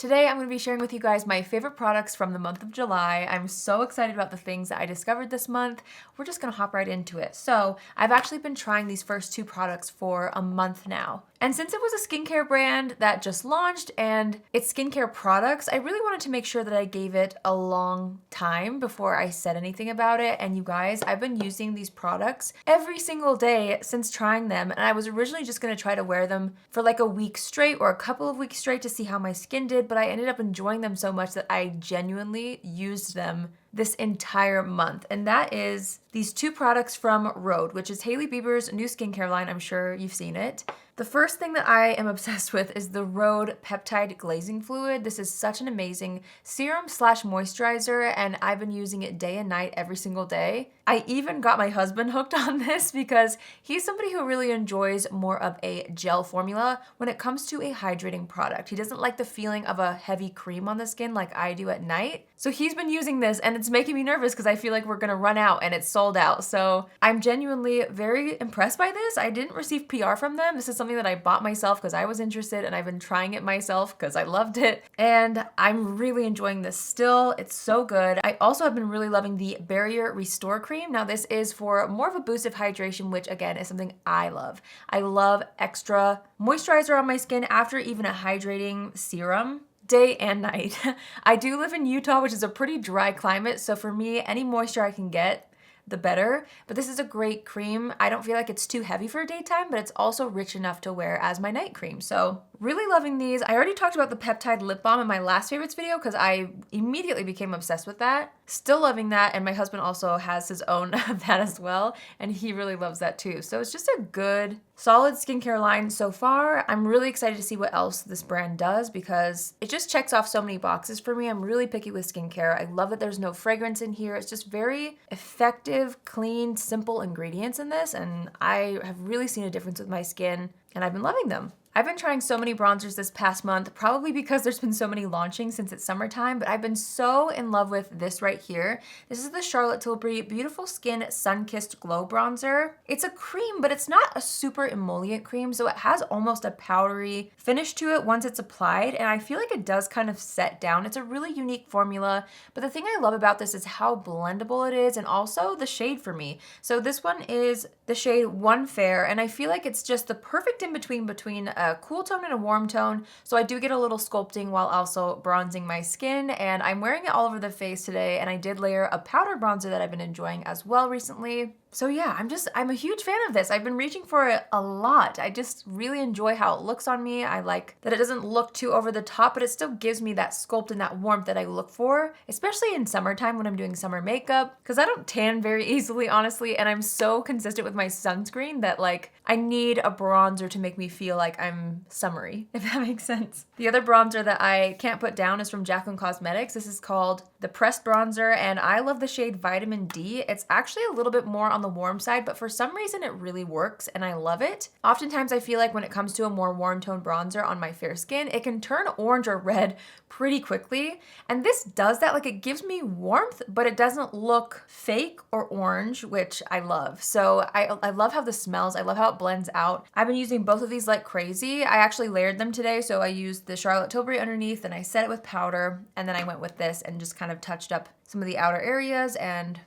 Today I'm going to be sharing with you guys my favorite products from the month of July. I'm so excited about the things that I discovered this month. We're just going to hop right into it. So I've actually been trying these first two products for a month now. And since it was a skincare brand that just launched and it's skincare products, I really wanted to make sure that I gave it a long time before I said anything about it. And you guys, I've been using these products every single day since trying them. And I was originally just going to try to wear them for like a week straight or a couple of weeks straight to see how my skin did, but I ended up enjoying them so much that I genuinely used them this entire month. And that is these two products from Rhode, which is Hailey Bieber's new skincare line. I'm sure you've seen it. The first thing that I am obsessed with is the Rhode Peptide Glazing Fluid. This is such an amazing serum slash moisturizer, and I've been using it day and night every single day. I even got my husband hooked on this because he's somebody who really enjoys more of a gel formula when it comes to a hydrating product. He doesn't like the feeling of a heavy cream on the skin like I do at night. So he's been using this and it's making me nervous because I feel like we're gonna run out and it's sold out. So I'm genuinely very impressed by this. I didn't receive PR from them. This is something that I bought myself because I was interested, and I've been trying it myself because I loved it. And I'm really enjoying this still. It's so good. I also have been really loving the Barrier Restore Cream. Now this is for more of a boost of hydration, which again is something I love. I love extra moisturizer on my skin after even a hydrating serum, day and night. I do live in Utah, which is a pretty dry climate, so for me, any moisture I can get, the better. But this is a great cream. I don't feel like it's too heavy for daytime, but it's also rich enough to wear as my night cream. So really loving these. I already talked about the Peptide Lip Balm in my last favorites video because I immediately became obsessed with that. Still loving that, and my husband also has his own of that as well, and he really loves that too. So it's just a good, solid skincare line so far. I'm really excited to see what else this brand does because it just checks off so many boxes for me. I'm really picky with skincare. I love that there's no fragrance in here. It's just very effective, clean, simple ingredients in this, and I have really seen a difference with my skin, and I've been loving them. I've been trying so many bronzers this past month, probably because there's been so many launching since it's summertime, but I've been so in love with this right here. This is the Charlotte Tilbury Beautiful Skin Sun-Kissed Glow Bronzer. It's a cream, but it's not a super emollient cream, so it has almost a powdery finish to it once it's applied, and I feel like it does kind of set down. It's a really unique formula, but the thing I love about this is how blendable it is and also the shade for me. So this one is the shade One Fair, and I feel like it's just the perfect in-between between a cool tone and a warm tone, so I do get a little sculpting while also bronzing my skin, and I'm wearing it all over the face today, and I did layer a powder bronzer that I've been enjoying as well recently. So yeah, I'm a huge fan of this. I've been reaching for it a lot. I just really enjoy how it looks on me. I like that it doesn't look too over the top, but it still gives me that sculpt and that warmth that I look for, especially in summertime when I'm doing summer makeup, because I don't tan very easily, honestly, and I'm so consistent with my sunscreen that like I need a bronzer to make me feel like I'm summery, if that makes sense. The other bronzer that I can't put down is from Jaclyn Cosmetics. This is called the Pressed Bronzer, and I love the shade Vitamin D. It's actually a little bit more on the warm side, but for some reason it really works and I love it. Oftentimes I feel like when it comes to a more warm tone bronzer on my fair skin, it can turn orange or red pretty quickly, and this does that. Like, it gives me warmth, but it doesn't look fake or orange, which I love. So I love how this smells. I love how it blends out. I've been using both of these like crazy. I actually layered them today, so I used the Charlotte Tilbury underneath and I set it with powder, and then I went with this and just kind of touched up some of the outer areas and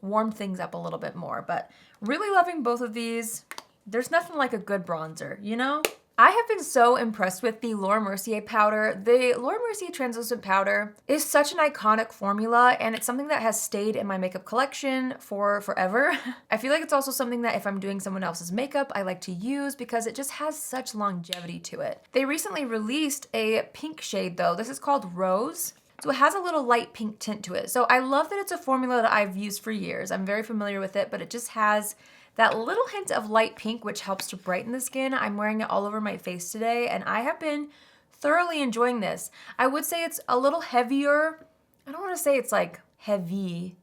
warmed things up a little bit more. But really loving both of these. There's nothing like a good bronzer, you know? I have been so impressed with the Laura Mercier powder. The Laura Mercier translucent powder is such an iconic formula, and it's something that has stayed in my makeup collection for forever. I feel like it's also something that if I'm doing someone else's makeup, I like to use because it just has such longevity to it. They recently released a pink shade though. This is called Rose. So it has a little light pink tint to it. So I love that it's a formula that I've used for years. I'm very familiar with it, but it just has that little hint of light pink, which helps to brighten the skin. I'm wearing it all over my face today, and I have been thoroughly enjoying this. I would say it's a little heavier. I don't want to say it's like heavy,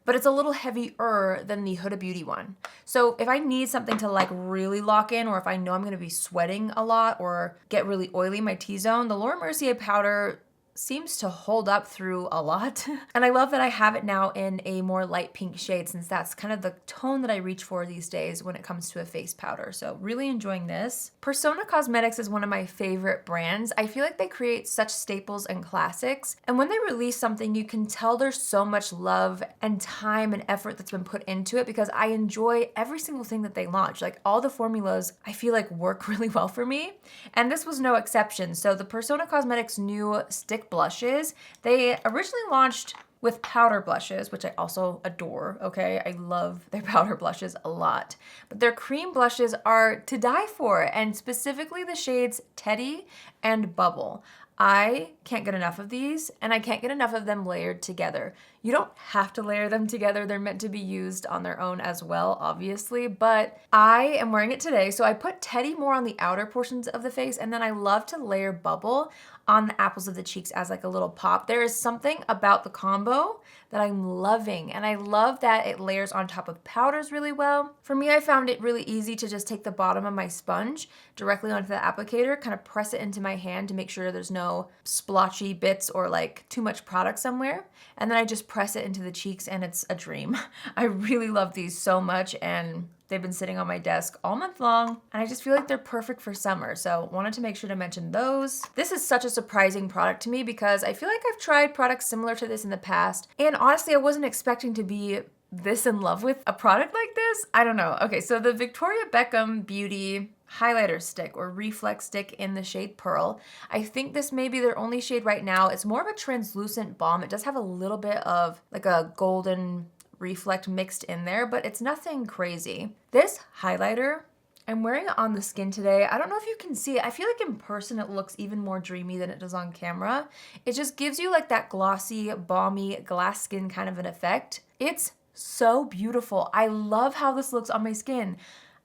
but it's a little heavier than the Huda Beauty one. So if I need something to like really lock in, or if I know I'm gonna be sweating a lot or get really oily in my T-zone, the Laura Mercier powder seems to hold up through a lot. And I love that I have it now in a more light pink shade, since that's kind of the tone that I reach for these days when it comes to a face powder. So really enjoying this. Persona Cosmetics is one of my favorite brands. I feel like they create such staples and classics. And when they release something, you can tell there's so much love and time and effort that's been put into it, because I enjoy every single thing that they launch. Like all the formulas I feel like work really well for me. And this was no exception. So the Persona Cosmetics new stick blushes, they originally launched with powder blushes, which I also adore, okay? I love their powder blushes a lot. But their cream blushes are to die for, and specifically the shades Teddy and Bubble. I can't get enough of these, and I can't get enough of them layered together. You don't have to layer them together. They're meant to be used on their own as well, obviously, but I am wearing it today. So I put Teddy more on the outer portions of the face, and then I love to layer Bubble on the apples of the cheeks as like a little pop. There is something about the combo that I'm loving, and I love that it layers on top of powders really well. For me, I found it really easy to just take the bottom of my sponge directly onto the applicator, kind of press it into my hand to make sure there's no splotchy bits or like too much product somewhere. And then I just press it into the cheeks, and it's a dream. I really love these so much, and they've been sitting on my desk all month long, and I just feel like they're perfect for summer. So wanted to make sure to mention those. This is such a surprising product to me, because I feel like I've tried products similar to this in the past, and honestly, I wasn't expecting to be this in love with a product like this. I don't know. Okay, so the Victoria Beckham Beauty highlighter stick or reflex stick in the shade Pearl. I think this may be their only shade right now. It's more of a translucent balm. It does have a little bit of like a golden reflect mixed in there, but it's nothing crazy. This highlighter, I'm wearing it on the skin today. I don't know if you can see it. I feel like in person it looks even more dreamy than it does on camera. It just gives you like that glossy, balmy, glass skin kind of an effect. It's so beautiful. I love how this looks on my skin.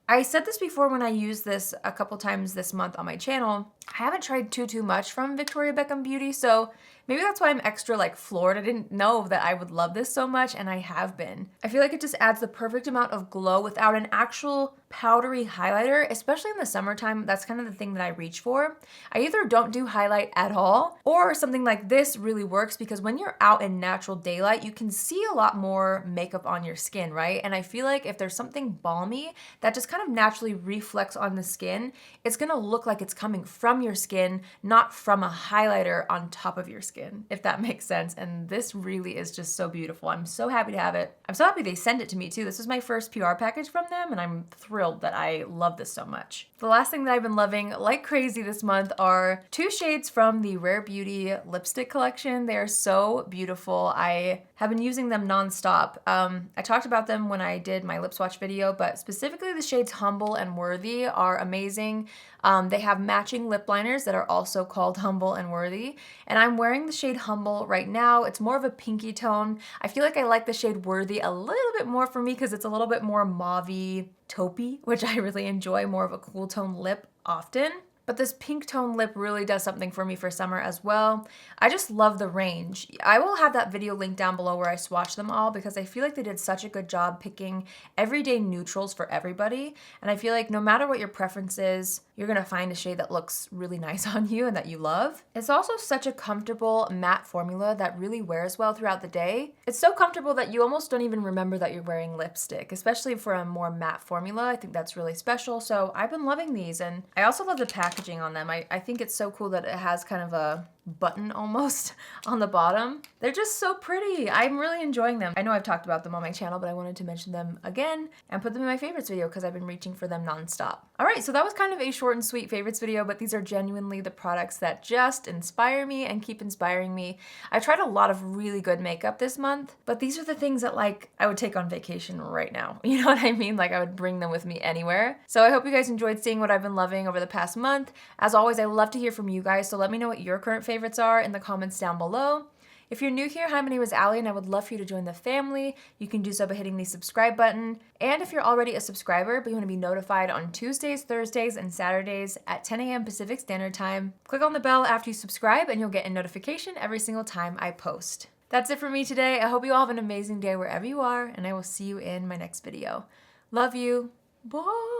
I said this before when I used this a couple times this month on my channel. I haven't tried too much from Victoria Beckham Beauty, so maybe that's why I'm extra like floored. I didn't know that I would love this so much, and I have been. I feel like it just adds the perfect amount of glow without an actual powdery highlighter, especially in the summertime. That's kind of the thing that I reach for. I either don't do highlight at all, or something like this really works, because when you're out in natural daylight, you can see a lot more makeup on your skin, right? And I feel like if there's something balmy that just kind of naturally reflects on the skin, it's gonna look like it's coming from your skin, not from a highlighter on top of your skin, if that makes sense. And this really is just so beautiful. I'm so happy to have it. I'm so happy they sent it to me too. This was my first PR package from them, and I'm thrilled that I love this so much. The last thing that I've been loving like crazy this month are two shades from the Rare Beauty lipstick collection. They are so beautiful. I have been using them nonstop. I talked about them when I did my lip swatch video, but specifically the shades Humble and Worthy are amazing. They have matching lip liners that are also called Humble and Worthy, and I'm wearing the shade Humble right now. It's more of a pinky tone. I feel like I like the shade Worthy a little bit more for me because it's a little bit more mauvey taupey, which I really enjoy, more of a cool tone lip often. But this pink tone lip really does something for me for summer as well. I just love the range. I will have that video linked down below where I swatched them all, because I feel like they did such a good job picking everyday neutrals for everybody. And I feel like no matter what your preference is, you're gonna find a shade that looks really nice on you and that you love. It's also such a comfortable matte formula that really wears well throughout the day. It's so comfortable that you almost don't even remember that you're wearing lipstick, especially for a more matte formula. I think that's really special. So I've been loving these, and I also love the packaging on them. I think it's so cool that it has kind of a button almost on the bottom. They're just so pretty. I'm really enjoying them. I know I've talked about them on my channel, but I wanted to mention them again and put them in my favorites video because I've been reaching for them nonstop. All right, so that was kind of a short and sweet favorites video, but these are genuinely the products that just inspire me and keep inspiring me. I tried a lot of really good makeup this month, but these are the things that like I would take on vacation right now. You know what I mean? Like I would bring them with me anywhere. So I hope you guys enjoyed seeing what I've been loving over the past month. As always, I love to hear from you guys, so let me know what your current favorites are in the comments down below. If you're new here, hi, my name is Allie, and I would love for you to join the family. You can do so by hitting the subscribe button. And if you're already a subscriber, but you want to be notified on Tuesdays, Thursdays, and Saturdays at 10 a.m. Pacific Standard Time, click on the bell after you subscribe and you'll get a notification every single time I post. That's it for me today. I hope you all have an amazing day wherever you are, and I will see you in my next video. Love you. Bye.